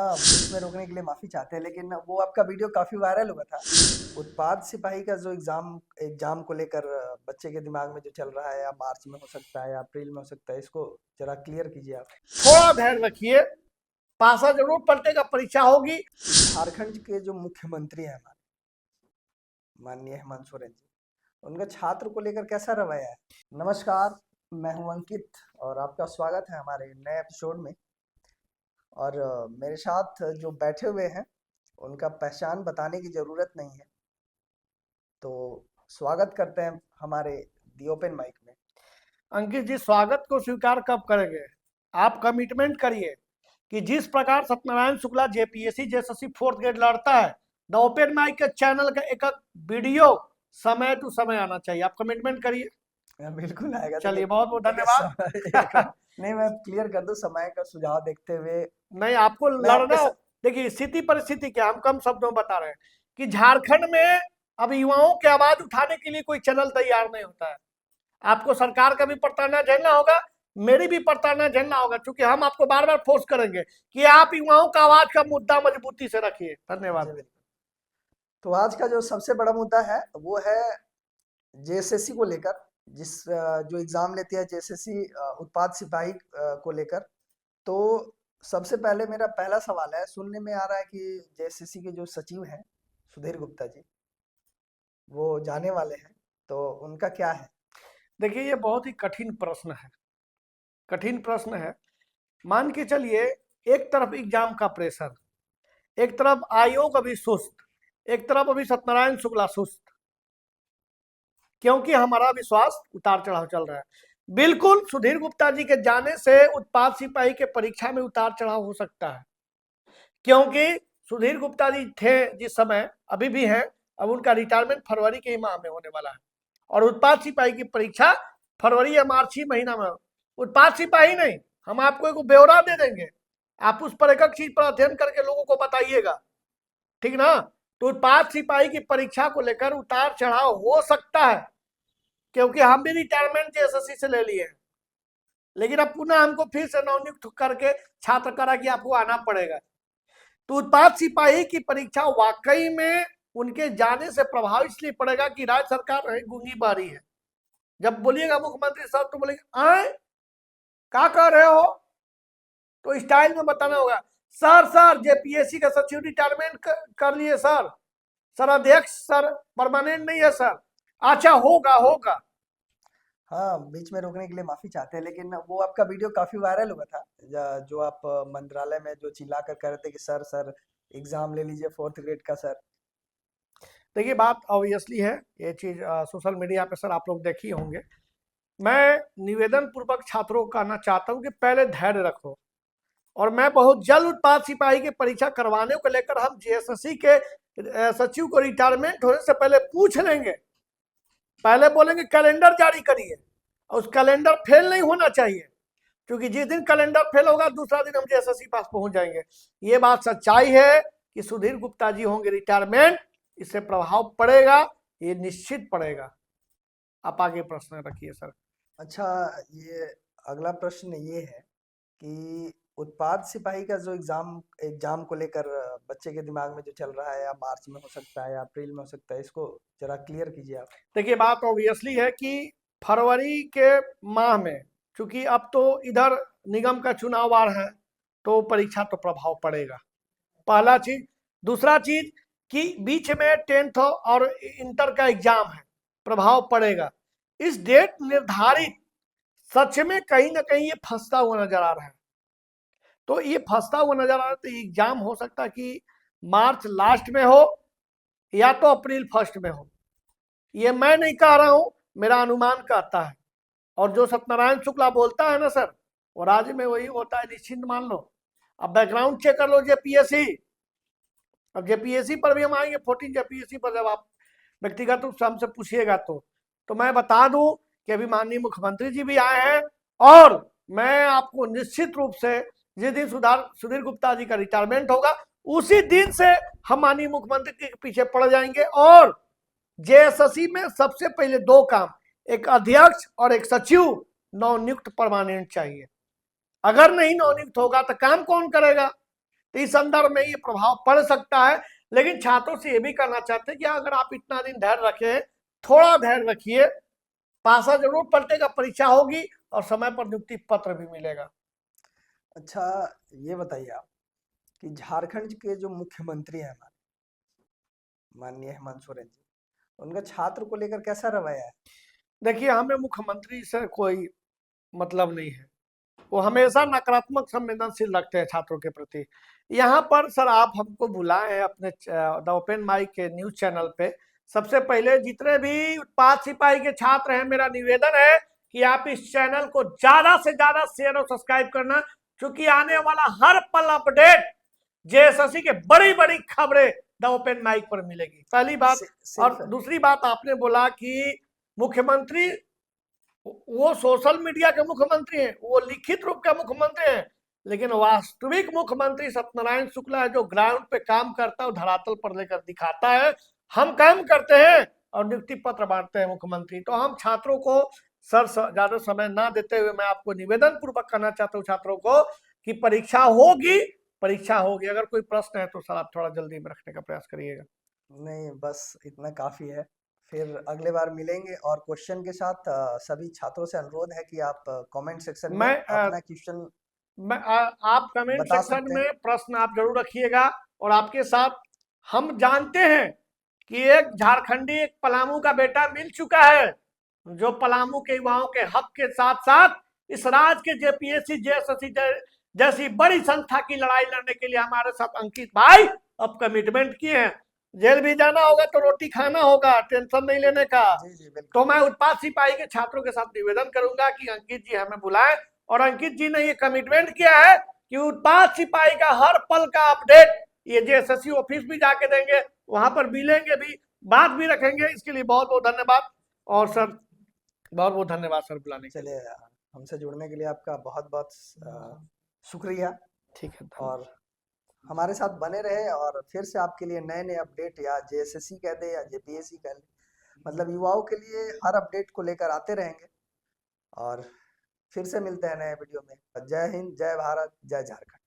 बीच में रोकने के लिए माफी चाहते हैं, लेकिन वो आपका वीडियो काफी वायरल हुआ था। उत्पाद सिपाही का जो एग्जाम एग्जाम को लेकर बच्चे के दिमाग में जो चल रहा है, या मार्च में हो सकता है या अप्रैल में हो सकता है, इसको जरा क्लियर कीजिए आप। थोड़ा धैर्य रखिए, पासा जरूर पलटेगा, परीक्षा होगी। झारखंड के जो मुख्यमंत्री हैं हमारे, माननीय हेमंत सोरेन जी, उनका छात्र को लेकर कैसा रवैया है? नमस्कार, मैं हूं अंकित और आपका स्वागत है हमारे नए एपिसोड में। और मेरे साथ जो बैठे हुए हैं, उनका पहचान बताने की जरूरत नहीं है, तो स्वागत करते हैं हमारे दी ओपन माइक में। अंकित जी, स्वागत को स्वीकार कब करेंगे? आप कमिटमेंट करिए कि जिस प्रकार Satyanarayan Shukla JPSC JSSC fourth grade लड़ता है, द ओपन माइक के चैनल का एक वीडियो समय टू समय आना चाहिए। आप कमिटमेंट करिए। बिल्कुल आएगा। चलिए, देखिए बहुत बहुत देखिए धन्यवाद। नहीं, मैं क्लियर कर दूं, समय का सुझाव देखते हुए नहीं, आपको मैं आपके लड़ना। देखिए, स्थिति परिस्थिति क्या, हम कम शब्दों में बता रहे हैं कि झारखंड में अब युवाओं की आवाज उठाने के लिए कोई चैनल तैयार नहीं होता है। आपको सरकार का भी प्रताड़ना झेलना होगा, मेरी भी प्रताड़ना झेलना होगा, क्योंकि हम आपको बार बार फोर्स करेंगे कि आप युवाओं का आवाज का मुद्दा मजबूती से रखिए। जी धन्यवाद। बिल्कुल। तो आज का जो सबसे बड़ा मुद्दा है वो है जेएसएससी को लेकर, जो एग्जाम लेती है जेएसएससी उत्पाद सिपाही को लेकर। तो सबसे पहले मेरा पहला सवाल है, सुनने में आ रहा है कि जेएसएससी के जो सचिव हैं सुधीर गुप्ता जी, वो जाने वाले हैं, तो उनका क्या है? देखिए, ये बहुत ही कठिन प्रश्न है, कठिन प्रश्न है। मान के चलिए, एक तरफ एग्जाम का प्रेशर, एक तरफ आयोग अभी सुस्त, एक तरफ अभी सत्यनारायण शुक्ला सुस्त, क्योंकि हमारा विश्वास उतार चढ़ाव चल रहा है। बिल्कुल, सुधीर गुप्ता जी के जाने से उत्पाद सिपाही के परीक्षा में उतार चढ़ाव हो सकता है, क्योंकि सुधीर गुप्ता जी थे जिस समय, अभी भी हैं, अब उनका रिटायरमेंट फरवरी के ही माह में होने वाला है, और उत्पाद सिपाही की परीक्षा फरवरी या मार्च ही महीना में। उत्पाद सिपाही नहीं, हम आपको एक ब्यौरा दे देंगे, आप उस पर एक एक चीज पर अध्ययन करके लोगों को बताइएगा, ठीक ना? तो उत्पाद सिपाही की परीक्षा को लेकर उतार चढ़ाव हो सकता है, क्योंकि हम भी रिटायरमेंट जेएसएससी से ले लिए हैं, लेकिन अब पुनः हमको फिर से नवनियुक्त करके छात्र करा कि आपको आना पड़ेगा। तो उत्पाद सिपाही की परीक्षा वाकई में उनके जाने से प्रभाव इसलिए पड़ेगा कि राज्य सरकार रही गूंगी बारी है। जब बोलिएगा मुख्यमंत्री साहब तो बोलेंगे आए क्या कह रहे हो, तो स्टाइल में बताना होगा, सर सर जेपीएससी का सचिव रिटायरमेंट कर लिए सर, सर अध्यक्ष सर परमानेंट नहीं है सर, अच्छा होगा होगा। हाँ, बीच में रोकने के लिए माफी चाहते हैं, लेकिन वो आपका वीडियो काफी वायरल हुआ था, जो आप मंत्रालय में जो चिल्ला कर कह रहे थे कि सर सर एग्जाम ले लीजिए फोर्थ ग्रेड का सर। देखिए, बात ऑब्वियसली है, ये चीज सोशल मीडिया पे सर आप लोग देख ही होंगे। मैं निवेदन पूर्वक छात्रों को कहना चाहता हूं कि पहले धैर्य रखो, और मैं बहुत जल्द उत्पाद सिपाही की परीक्षा करवाने को लेकर हम जेएसएससी के सचिव को रिटायरमेंट होने से पहले पूछ लेंगे। पहले बोलेंगे कैलेंडर जारी करिए, और उस कैलेंडर फेल नहीं होना चाहिए, क्योंकि जिस दिन कैलेंडर फेल होगा दूसरा दिन हम जेएसएससी पास पहुंच जाएंगे। ये बात सच्चाई है कि सुधीर गुप्ता जी होंगे रिटायरमेंट, इससे प्रभाव पड़ेगा, ये निश्चित पड़ेगा। आप आगे प्रश्न रखिए सर। अच्छा, ये अगला प्रश्न ये है कि उत्पाद सिपाही का जो एग्जाम एग्जाम को लेकर बच्चे के दिमाग में जो चल रहा है, या मार्च में हो सकता है या अप्रैल में हो सकता है, इसको जरा क्लियर कीजिए आप। देखिए, बात ऑब्वियसली है कि फरवरी के माह में, चूंकि अब तो इधर निगम का चुनाव आ रहा है, तो परीक्षा तो प्रभाव पड़ेगा, पहला चीज। दूसरा चीज कि बीच में 10th और इंटर का एग्जाम है, प्रभाव पड़ेगा। इस डेट निर्धारित सच में कहीं ना कहीं ये फंसता हुआ नजर आ रहा है, तो ये फंसता हुआ नजर आ रहा है, तो एग्जाम हो सकता है कि मार्च लास्ट में हो या तो अप्रैल फर्स्ट में हो। ये मैं नहीं कह रहा हूं, मेरा अनुमान कहता है, और जो सत्यनारायण शुक्ला बोलता है ना सर, वो राज्य में वही होता है, निश्चिंत मान लो। अब बैकग्राउंड चेक कर लो जेपीएससी, अब जेपीएससी पर भी हम आएंगे, 14 जेपीएससी पर जब आप व्यक्तिगत रूप से हमसे पूछिएगा तो मैं बता दूं कि अभी माननीय मुख्यमंत्री जी भी आए हैं, और मैं आपको निश्चित रूप से जिस दिन सुधीर गुप्ता जी का रिटायरमेंट होगा उसी दिन से हम माननीय मुख्यमंत्री के पीछे पड़ जाएंगे, और जेएसएससी में सबसे पहले दो काम, एक अध्यक्ष और एक सचिव नवनियुक्त परमानेंट चाहिए। अगर नहीं नवनियुक्त होगा तो काम कौन करेगा? तो इस संदर्भ में ये प्रभाव पड़ सकता है। लेकिन छात्रों से ये भी कहना चाहते हैं कि अगर आप इतना दिन धैर्य रखें, थोड़ा धैर्य रखिए, पासा जरूर पलटेगा, परीक्षा होगी और समय पर नियुक्ति पत्र भी मिलेगा। अच्छा, ये बताइए आप कि झारखंड के जो मुख्यमंत्री हैं हमारे माननीय हेमंत सोरेन जी, उनका छात्र को लेकर कैसा रवैया है? देखिए, हमें मुख्यमंत्री से कोई मतलब नहीं है, वो हमेशा नकारात्मक संवेदनशील रखते हैं छात्रों के प्रति। यहाँ पर सर आप हमको बुलाए हैं अपने द ओपन माइक के न्यूज चैनल पे। सबसे पहले जितने भी उत्पाद सिपाही के छात्र हैं, मेरा निवेदन है कि आप इस चैनल को ज्यादा से ज्यादा शेयर और सब्सक्राइब करना, क्योंकि आने वाला हर पल अपडेट जेएसएससी के बड़ी बड़ी खबरें द ओपन माइक पर मिलेगी, पहली बात। सिर्फ और दूसरी बात, आपने बोला कि मुख्यमंत्री वो सोशल मीडिया के मुख्यमंत्री हैं, वो लिखित रूप के मुख्यमंत्री हैं, लेकिन वास्तविक मुख्यमंत्री सत्यनारायण शुक्ला है, जो ग्राउंड पे काम करता है, धरातल पर लेकर दिखाता है। हम काम करते हैं और नियुक्ति पत्र बांटते हैं मुख्यमंत्री। तो हम छात्रों को सर ज्यादा समय ना देते हुए मैं आपको निवेदन पूर्वक कहना चाहता हूँ छात्रों को कि परीक्षा होगी, परीक्षा होगी। अगर कोई प्रश्न है तो सर आप थोड़ा जल्दी में रखने का प्रयास करिएगा। नहीं, बस इतना काफी है। फिर अगले बार मिलेंगे और क्वेश्चन के साथ सभी छात्रों से अनुरोध है कि आप कमेंट सेक्शन में मैं अपना क्वेश्चन आप कमेंट बता सेक्शन सकते हैं। में प्रश्न आप जरूर रखिएगा। और आपके साथ हम जानते हैं कि एक झारखंडी, एक पलामू का बेटा मिल चुका है, जो पलामू के युवाओं के हक के साथ साथ इस राज्य के जेपीएससी जेएसएससी जैसी बड़ी संस्था की लड़ाई लड़ने के लिए हमारे साथ अंकित भाई अब कमिटमेंट किए हैं। जेल भी जाना होगा तो रोटी खाना होगा, टेंशन नहीं लेने का। जी जी बिल्कुल। तो मैं उत्पाद सिपाही के छात्रों के साथ निवेदन करूंगा कि अंकित जी हमें बुलाएं। और अंकित जी ने ये कमिटमेंट किया है कि उत्पाद सिपाही का हर पल का अपडेट ये जेएसएससी ऑफिस भी जाके देंगे, वहां पर मिलेंगे भी, बात भी रखेंगे। इसके लिए बहुत बहुत धन्यवाद। और सर बहुत बहुत धन्यवाद सर बुलाने के लिए। चलिए, हमसे जुड़ने के लिए आपका बहुत बहुत शुक्रिया। ठीक है, धन्यवाद। और हमारे साथ बने रहे और फिर से आपके लिए नए नए अपडेट, या जेएसएससी कह दे या जेपीएससी कह ले, मतलब युवाओं के लिए हर अपडेट को लेकर आते रहेंगे। और फिर से मिलते हैं नए वीडियो में। जय हिंद, जय भारत, जय झारखंड।